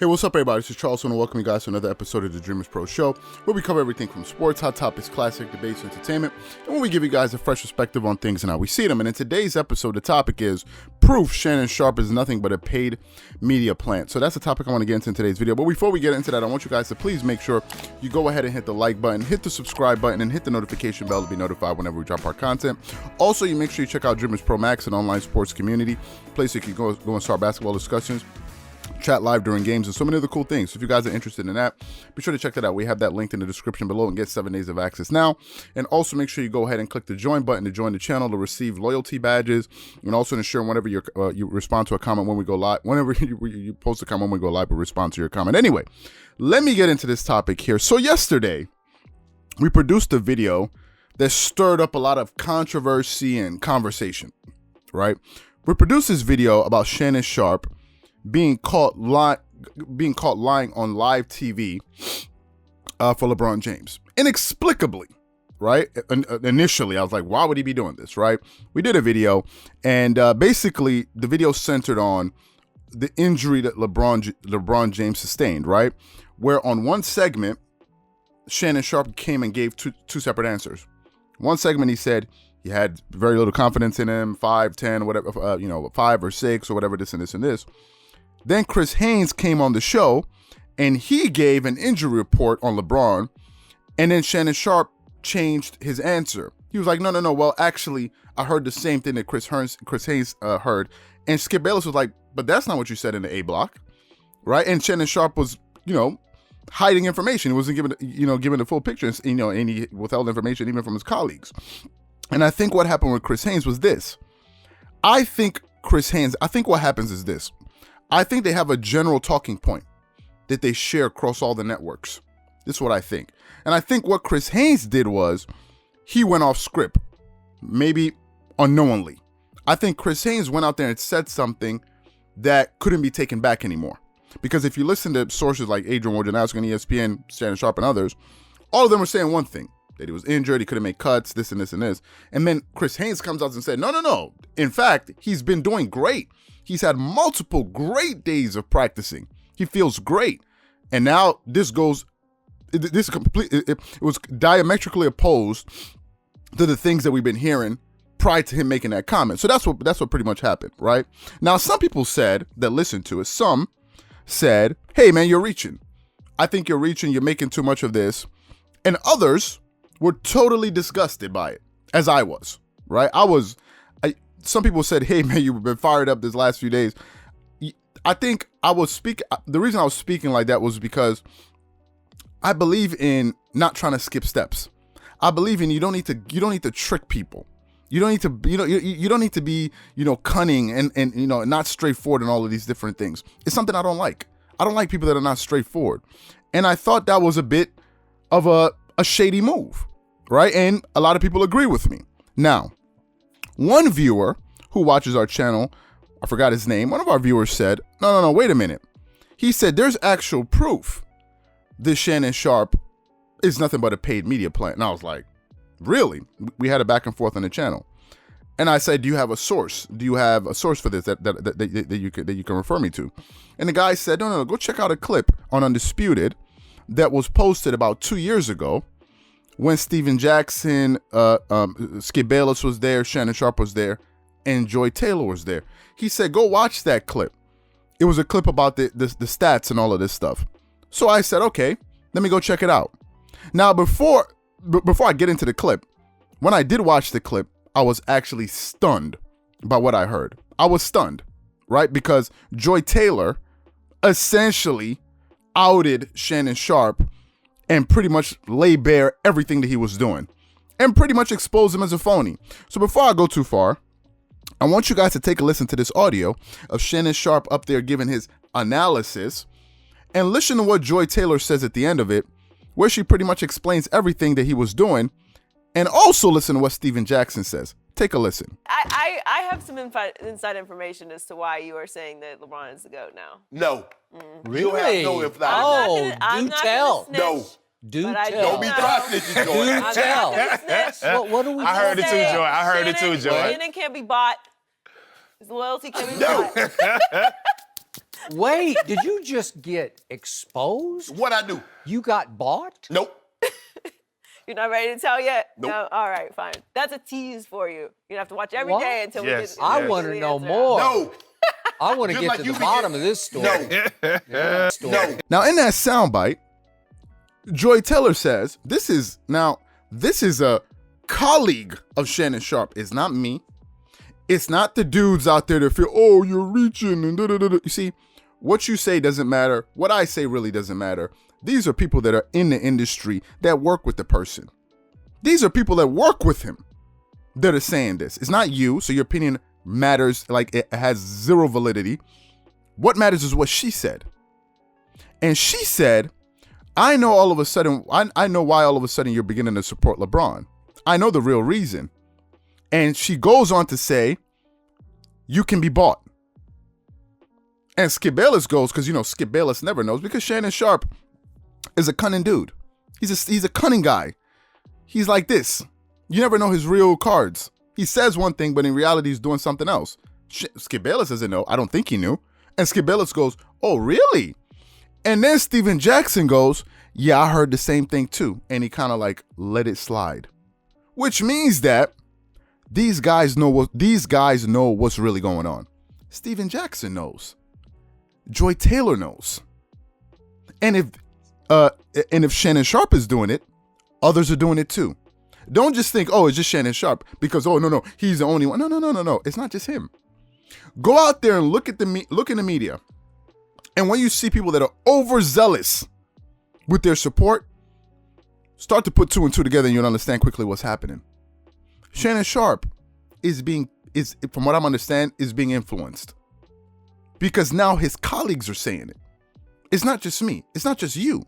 Hey, what's up, everybody? This is Charles. I want to welcome you guys to another episode of the Dreamerspro Show, where we cover everything from sports, hot topics, classic debates, entertainment, and where we give you guys a fresh perspective on things and how we see them. And in today's episode, the topic is proof Shannon Sharpe is nothing but a paid media plant. So that's the topic I want to get into in today's video. But before we get into that, I want you guys to please make sure you go ahead and hit the like button, hit the subscribe button, and hit the notification bell to be notified whenever we drop our content. Also, you make sure you check out Dreamerspro Max, an online sports community, place you can go and start basketball discussions, chat live during games, and so many other cool things. So if you guys are interested in that, be sure to check that out. We have that linked in the description below and get 7 days of access now. And also make sure you go ahead and click the join button to join the channel to receive loyalty badges, and also ensure whenever you respond to a comment when we go live, whenever you post a comment when we go live, we'll respond to your comment. Anyway, let me get into this topic here. So yesterday, we produced a video that stirred up a lot of controversy and conversation, right? We produced this video about Shannon Sharpe being caught lying on live TV for LeBron James. Inexplicably, right? Initially, I was like, why would he be doing this, right? We did a video, and basically, the video centered on the injury that LeBron James sustained, right? Where on one segment, Shannon Sharpe came and gave two separate answers. One segment, he said he had very little confidence in him, 5, 10, whatever, 5 or 6 or whatever, this and this and this. Then Chris Haynes came on the show, and he gave an injury report on LeBron, and then Shannon Sharpe changed his answer. He was like, no, well, actually, I heard the same thing that Chris Haynes heard. And Skip Bayless was like, but that's not what you said in the A block, right? And Shannon Sharpe was, hiding information. He wasn't giving the full picture, and he withheld information even from his colleagues. And I think what happened with Chris Haynes was this. I think what happens is this. I think they have a general talking point that they share across all the networks. This is what I think. And I think what Chris Haynes did was he went off script, maybe unknowingly. I think Chris Haynes went out there and said something that couldn't be taken back anymore. Because if you listen to sources like Adrian Wojnarowski on ESPN, Shannon Sharpe, and others, all of them were saying one thing, that he was injured, he couldn't make cuts, this and this and this. And then Chris Haynes comes out and said, no. In fact, he's been doing great. He's had multiple great days of practicing. He feels great. And now it was diametrically opposed to the things that we've been hearing prior to him making that comment. So that's what pretty much happened, right? Now, some people said that listened to it, some said, hey man, you're reaching. I think you're reaching, you're making too much of this. And others were totally disgusted by it, as I was, right? Some people said, hey man, you've been fired up this last few days. I think the reason I was speaking like that was because I believe in not trying to skip steps. I believe in you don't need to trick people. You don't need to, you don't need to be, cunning and not straightforward and all of these different things. It's something I don't like. I don't like people that are not straightforward. And I thought that was a bit of a shady move, right? And a lot of people agree with me. Now, one viewer who watches our channel, I forgot his name, one of our viewers said, no, wait a minute. He said, there's actual proof this Shannon Sharpe is nothing but a paid media plant. And I was like, really? We had a back and forth on the channel. And I said, do you have a source? Do you have a source for this that you can refer me to? And the guy said, no, go check out a clip on Undisputed that was posted about 2 years ago when Steven Jackson, Skip Bayless was there, Shannon Sharpe was there, and Joy Taylor was there. He said, go watch that clip. It was a clip about the stats and all of this stuff. So I said, okay, let me go check it out. Now, before I get into the clip, when I did watch the clip, I was actually stunned by what I heard. I was stunned, right? Because Joy Taylor essentially outed Shannon Sharpe and pretty much lay bare everything that he was doing and pretty much exposed him as a phony. So before I go too far, I want you guys to take a listen to this audio of Shannon Sharpe up there giving his analysis and listen to what Joy Taylor says at the end of it, where she pretty much explains everything that he was doing, and also listen to what Steven Jackson says. Take a listen. I have some inside information as to why you are saying that LeBron is the GOAT now. No. Really? You have no information. I'm not gonna snitch, No. Do but I tell. Don't be trying to snitch, Joy. Do I'm tell. not gonna snitch. What do we I heard it too, Say Joy. I heard it too, Joy. Shannon can't be bought. His loyalty can't be No. bought. Wait, did you just get exposed? What I do? You got bought? Nope. You're not ready to tell yet? Nope. No? All right, fine. That's a tease for you. You have to watch every day What? until Yes. we get I want to the know answer. more. No. I want to Just get like to you the can bottom get- of this story. No. Yeah. No. Now, in that soundbite, Joy Taylor says, this is a colleague of Shannon Sharpe. It's not me. It's not the dudes out there that feel, oh, you're reaching and da-da-da-da. You see, what you say doesn't matter. What I say really doesn't matter. These are people that are in the industry that work with the person. These are people that work with him that are saying this. It's not you, so your opinion matters, like it has zero validity. What matters is what she said. And she said, I know all of a sudden, I know why all of a sudden you're beginning to support LeBron. I know the real reason. And she goes on to say, you can be bought. And Skip Bayless goes, because Skip Bayless never knows, because Shannon Sharpe is a cunning dude. He's a cunning guy. He's like this. You never know his real cards. He says one thing, but in reality, he's doing something else. Skip Bayless doesn't know. I don't think he knew. And Skip Bayless goes, oh, really? And then Steven Jackson goes, yeah, I heard the same thing too. And he kind of like let it slide. Which means that these guys know what's really going on. Steven Jackson knows. Joy Taylor knows. And if Shannon Sharpe is doing it, others are doing it too. Don't just think, oh, it's just Shannon Sharpe because, oh, no, he's the only one. No. It's not just him. Go out there and look in the media. And when you see people that are overzealous with their support, start to put two and two together and you'll understand quickly what's happening. Shannon Sharpe is from what I'm understanding, is being influenced. Because now his colleagues are saying it. It's not just me. It's not just you.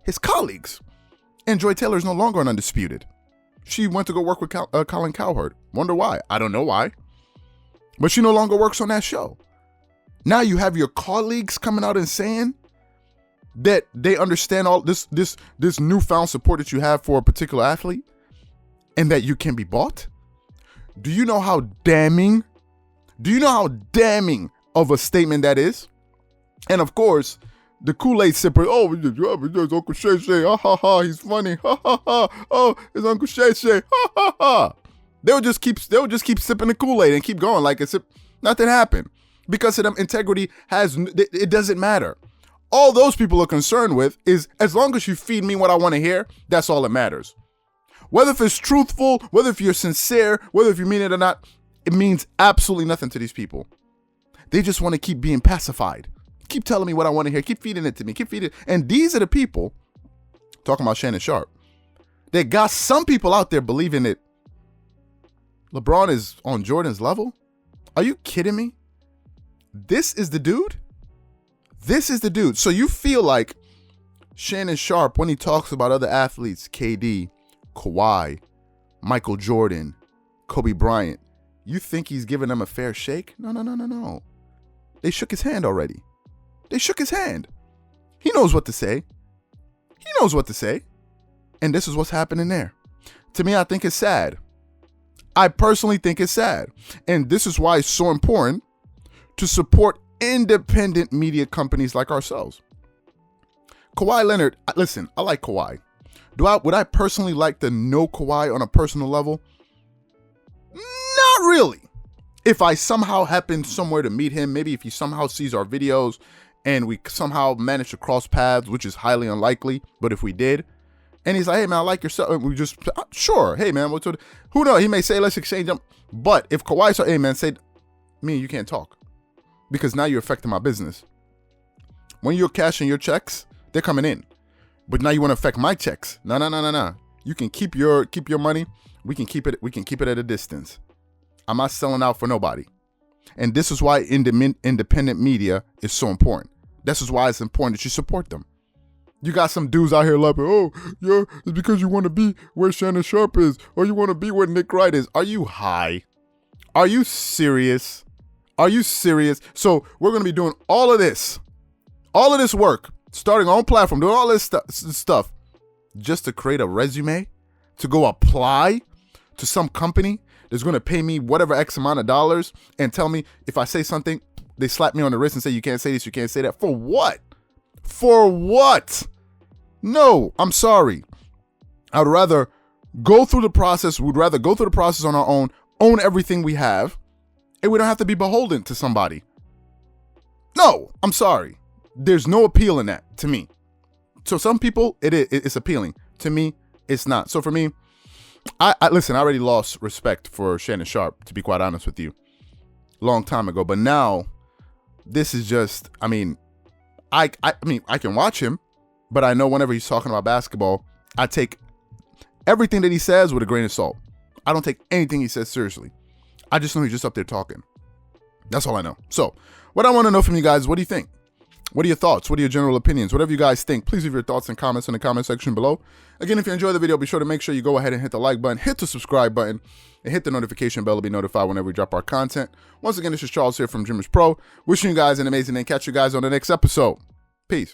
His colleagues. And Joy Taylor is no longer an undisputed. She went to go work with Colin Cowherd. Wonder why? I don't know why. But she no longer works on that show. Now you have your colleagues coming out and saying that they understand all this newfound support that you have for a particular athlete and that you can be bought. Do you know how damning of a statement that is? And of course, the Kool-Aid sipper, oh, it's Uncle Shay Shay, ha ha ha, he's funny, ha ha ha, oh, it's Uncle Shay Shay, ha ha ha. They'll just keep sipping the Kool-Aid and keep going like nothing happened. Because to them, integrity it doesn't matter. All those people are concerned with is as long as you feed me what I want to hear, that's all that matters. Whether if it's truthful, whether if you're sincere, whether if you mean it or not, it means absolutely nothing to these people. They just want to keep being pacified. Keep telling me what I want to hear. Keep feeding it to me. Keep feeding it. And these are the people, talking about Shannon Sharpe, that got some people out there believing that LeBron is on Jordan's level. Are you kidding me? This is the dude? This is the dude. So you feel like Shannon Sharpe, when he talks about other athletes, KD, Kawhi, Michael Jordan, Kobe Bryant, you think he's giving them a fair shake? No. They shook his hand already. They shook his hand. He knows what to say. And this is what's happening there. To me, I think it's sad. I personally think it's sad. And this is why it's so important to support independent media companies like ourselves. Kawhi Leonard, listen, I like Kawhi. Would I personally like to know Kawhi on a personal level? Not really. If I somehow happen somewhere to meet him, maybe if he somehow sees our videos and we somehow manage to cross paths, which is highly unlikely, but if we did, and he's like, hey man, I like your stuff, and we just, sure, hey man, who knows, he may say, let's exchange them. But if Kawhi said, hey man, say, me and you can't talk because now you're affecting my business. When you're cashing your checks, they're coming in, but now you want to affect my checks. No. You can keep your money. We can keep it at a distance. I'm not selling out for nobody. And this is why independent media is so important. This is why it's important that you support them. You got some dudes out here laughing, oh, yeah, it's because you want to be where Shannon Sharpe is, or you want to be where Nick Wright is. Are you high? Are you serious? So we're going to be doing all of this work, starting on platform, doing all this stuff, just to create a resume, to go apply to some company that's going to pay me whatever X amount of dollars and tell me if I say something, they slap me on the wrist and say, you can't say this, you can't say that. For what? For what? No, I'm sorry. I would rather go through the process. We'd rather go through the process on our own everything we have, and we don't have to be beholden to somebody. No, I'm sorry. There's no appeal in that to me. So some people, it's appealing. To me, it's not. So for me, I listen, I already lost respect for Shannon Sharpe, to be quite honest with you, long time ago. But now, this is just, I mean, I can watch him, but I know whenever he's talking about basketball, I take everything that he says with a grain of salt. I don't take anything he says seriously. I just know he's just up there talking. That's all I know. So what I want to know from you guys, what do you think? What are your thoughts? What are your general opinions? Whatever you guys think, please leave your thoughts and comments in the comment section below. Again, if you enjoyed the video, be sure to make sure you go ahead and hit the like button, hit the subscribe button, and hit the notification bell to be notified whenever we drop our content. Once again, this is Charles here from Dreamerspro, wishing you guys an amazing day and catch you guys on the next episode.